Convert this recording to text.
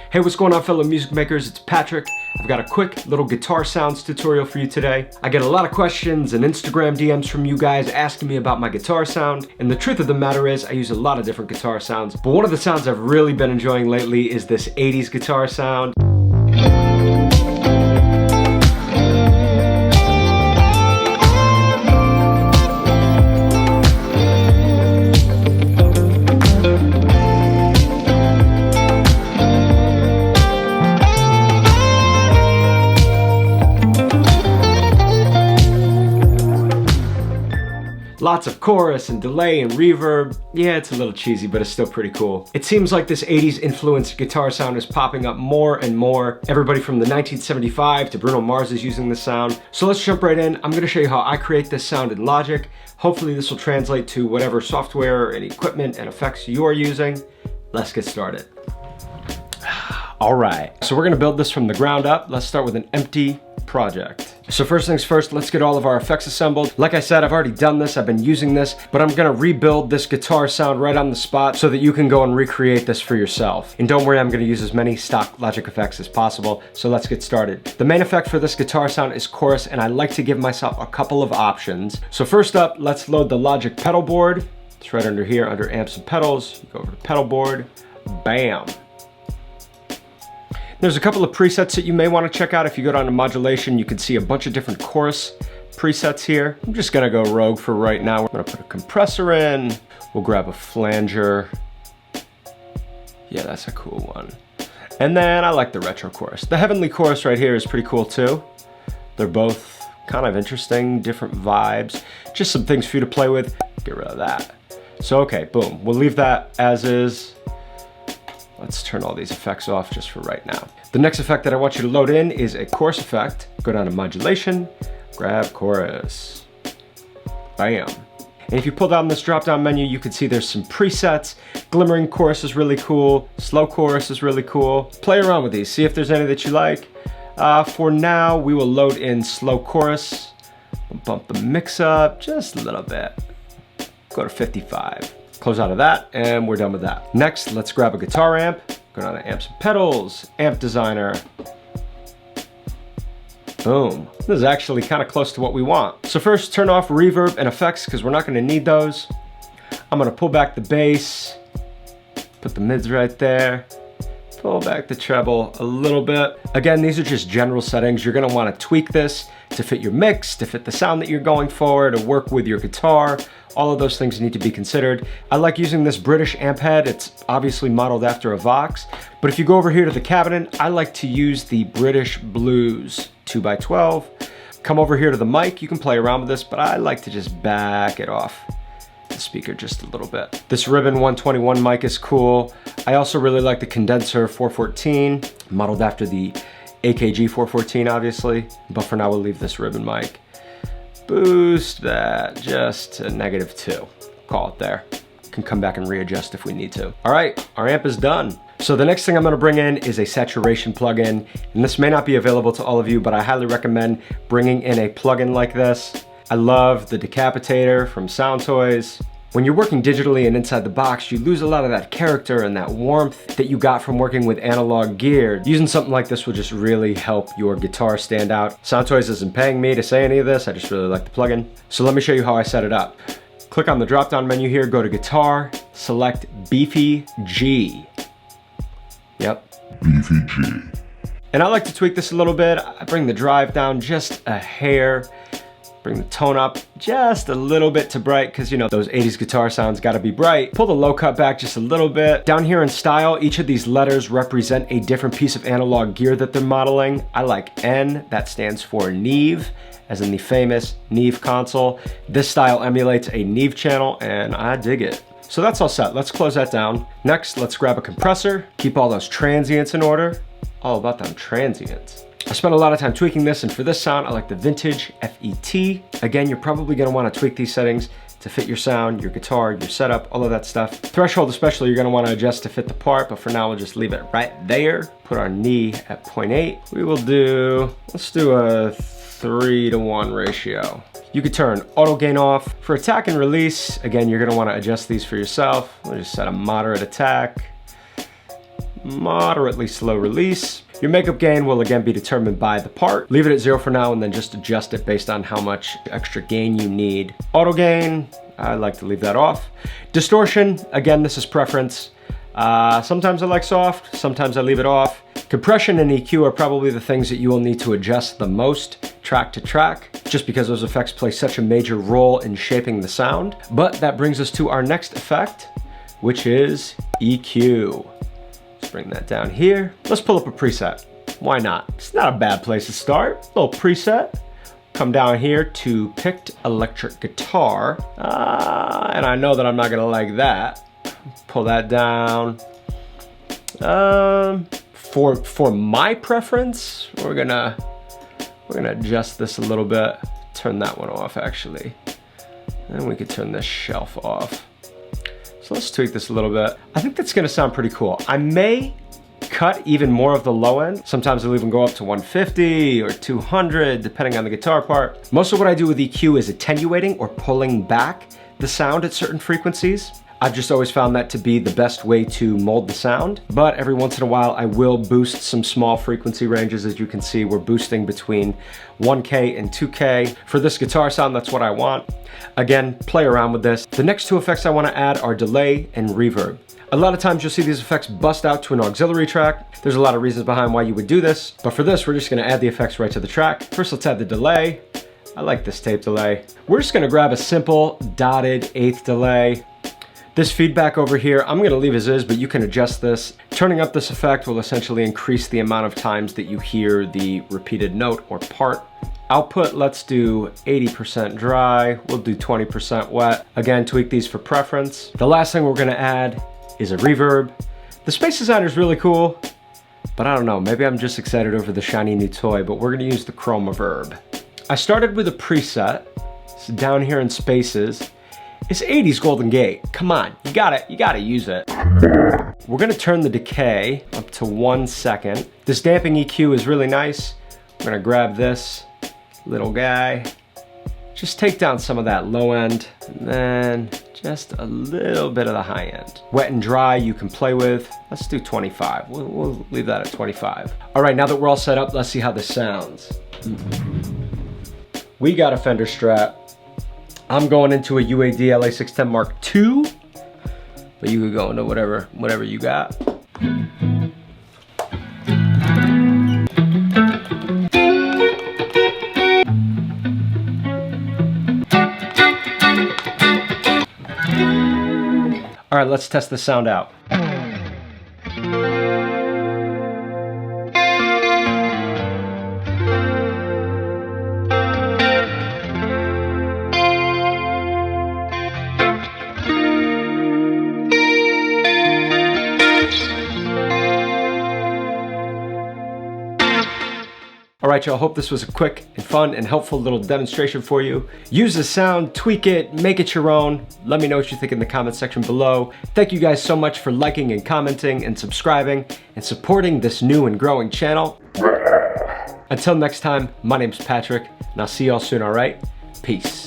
Hey, what's going on, fellow music makers? It's Patrick. I've got a quick little guitar sounds tutorial for you today. I get a lot of questions and Instagram DMs from you guys asking me about my guitar sound, and the truth of the matter is I use a lot of different guitar sounds, but one of the sounds I've really been enjoying lately is this 80s guitar sound. Lots of chorus and delay and reverb. Yeah, it's a little cheesy, but it's still pretty cool. It seems like this 80s influenced guitar sound is popping up more and more. Everybody from the 1975 to Bruno Mars is using this sound. So let's jump right in. I'm gonna show you how I create this sound in Logic. Hopefully this will translate to whatever software and equipment and effects you are using. Let's get started. All right, so we're gonna build this from the ground up. Let's start with an empty project. So first things first, let's get all of our effects assembled. Like I said, I've already done this, I've been using this, but I'm gonna rebuild this guitar sound right on the spot so that you can go and recreate this for yourself. And don't worry, I'm gonna use as many stock Logic effects as possible, so let's get started. The main effect for this guitar sound is chorus, and I like to give myself a couple of options. So first up, let's load the Logic pedal board. It's right under here, under amps and pedals. You go over to pedal board, bam. There's a couple of presets that you may want to check out. If you go down to modulation, you can see a bunch of different chorus presets here. I'm just gonna go rogue for right now. We're gonna put a compressor in. We'll grab a flanger. Yeah, that's a cool one. And then I like the retro chorus. The heavenly chorus right here is pretty cool too. They're both kind of interesting, different vibes. Just some things for you to play with. Get rid of that. So okay, boom. We'll leave that as is. Let's turn all these effects off just for right now. The next effect that I want you to load in is a chorus effect. Go down to modulation, grab chorus, bam. And if you pull down this drop-down menu, you can see there's some presets. Glimmering chorus is really cool. Slow chorus is really cool. Play around with these, see if there's any that you like. For now, we will load in slow chorus. We'll bump the mix up just a little bit. Go to 55. Close out of that, and we're done with that. Next, let's grab a guitar amp. Go down to amps and pedals, amp designer. Boom. This is actually kind of close to what we want. So first, turn off reverb and effects because we're not gonna need those. I'm gonna pull back the bass, put the mids right there, pull back the treble a little bit. Again, these are just general settings. You're gonna wanna tweak this to fit your mix, to fit the sound that you're going for, to work with your guitar. All of those things need to be considered. I like using this British amp head. It's obviously modeled after a Vox, but if you go over here to the cabinet, I like to use the British Blues 2x12. Come over here to the mic, you can play around with this, but I like to just back it off the speaker just a little bit. This Ribbon 121 mic is cool. I also really like the Condenser 414, modeled after the AKG 414, obviously, but for now we'll leave this Ribbon mic. Boost that just to -2. Call it there. Can come back and readjust if we need to. All right, our amp is done. So the next thing I'm gonna bring in is a saturation plugin, and this may not be available to all of you, but I highly recommend bringing in a plugin like this. I love the Decapitator from Sound Toys. When you're working digitally and inside the box, you lose a lot of that character and that warmth that you got from working with analog gear. Using something like this will just really help your guitar stand out. Sound Toys isn't paying me to say any of this, I just really like the plugin. So let me show you how I set it up. Click on the drop-down menu here, go to Guitar, select Beefy G. Yep. Beefy G. And I like to tweak this a little bit. I bring the drive down just a hair. Bring the tone up just a little bit to bright because you know those 80s guitar sounds gotta be bright. Pull the low cut back just a little bit. Down here in style, each of these letters represent a different piece of analog gear that they're modeling. I like N, that stands for Neve, as in the famous Neve console. This style emulates a Neve channel and I dig it. So that's all set, let's close that down. Next, let's grab a compressor. Keep all those transients in order. All about them transients. I spent a lot of time tweaking this, and for this sound, I like the Vintage FET. Again, you're probably gonna wanna tweak these settings to fit your sound, your guitar, your setup, all of that stuff. Threshold especially, you're gonna wanna adjust to fit the part, but for now, we'll just leave it right there. Put our knee at 0.8. We will do, let's do a 3:1 ratio. You could turn auto gain off. For attack and release, again, you're gonna wanna adjust these for yourself. We'll just set a moderate attack, moderately slow release. Your makeup gain will again be determined by the part. Leave it at 0 for now and then just adjust it based on how much extra gain you need. Auto gain, I like to leave that off. Distortion, again, this is preference. Sometimes I like soft, sometimes I leave it off. Compression and EQ are probably the things that you will need to adjust the most track to track, just because those effects play such a major role in shaping the sound. But that brings us to our next effect, which is EQ. Let's bring that down here. Let's pull up a preset. Why not? It's not a bad place to start. A little preset. Come down here to picked electric guitar. And I know that I'm not gonna like that. Pull that down. For my preference, we're gonna adjust this a little bit. Turn that one off actually. And we could turn this shelf off. So let's tweak this a little bit. I think that's gonna sound pretty cool. I may cut even more of the low end. Sometimes I'll even go up to 150 or 200, depending on the guitar part. Most of what I do with EQ is attenuating or pulling back the sound at certain frequencies. I've just always found that to be the best way to mold the sound. But every once in a while, I will boost some small frequency ranges. As you can see, we're boosting between 1K and 2K. For this guitar sound, that's what I want. Again, play around with this. The next two effects I want to add are delay and reverb. A lot of times you'll see these effects bust out to an auxiliary track. There's a lot of reasons behind why you would do this, but for this, we're just gonna add the effects right to the track. First, let's add the delay. I like this tape delay. We're just gonna grab a simple dotted eighth delay. This feedback over here, I'm gonna leave as is, but you can adjust this. Turning up this effect will essentially increase the amount of times that you hear the repeated note or part. Output, let's do 80% dry. We'll do 20% wet. Again, tweak these for preference. The last thing we're gonna add is a reverb. The Space Designer is really cool, but I don't know, maybe I'm just excited over the shiny new toy, but we're gonna use the Chroma Verb. I started with a preset. So down here in Spaces, it's 80s Golden Gate. Come on, you gotta use it. We're gonna turn the decay up to 1 second. This damping EQ is really nice. We're gonna grab this little guy. Just take down some of that low end, and then just a little bit of the high end. Wet and dry you can play with. Let's do 25. We'll leave that at 25. All right, now that we're all set up, let's see how this sounds. We got a Fender Strat. I'm going into a UAD LA610 Mark II, but you could go into whatever you got. All right, let's test the sound out. All right, y'all, hope this was a quick and fun and helpful little demonstration for you. Use the sound, tweak it, make it your own. Let me know what you think in the comment section below. Thank you guys so much for liking and commenting and subscribing and supporting this new and growing channel. Until next time, my name's Patrick, and I'll see y'all soon, all right? Peace.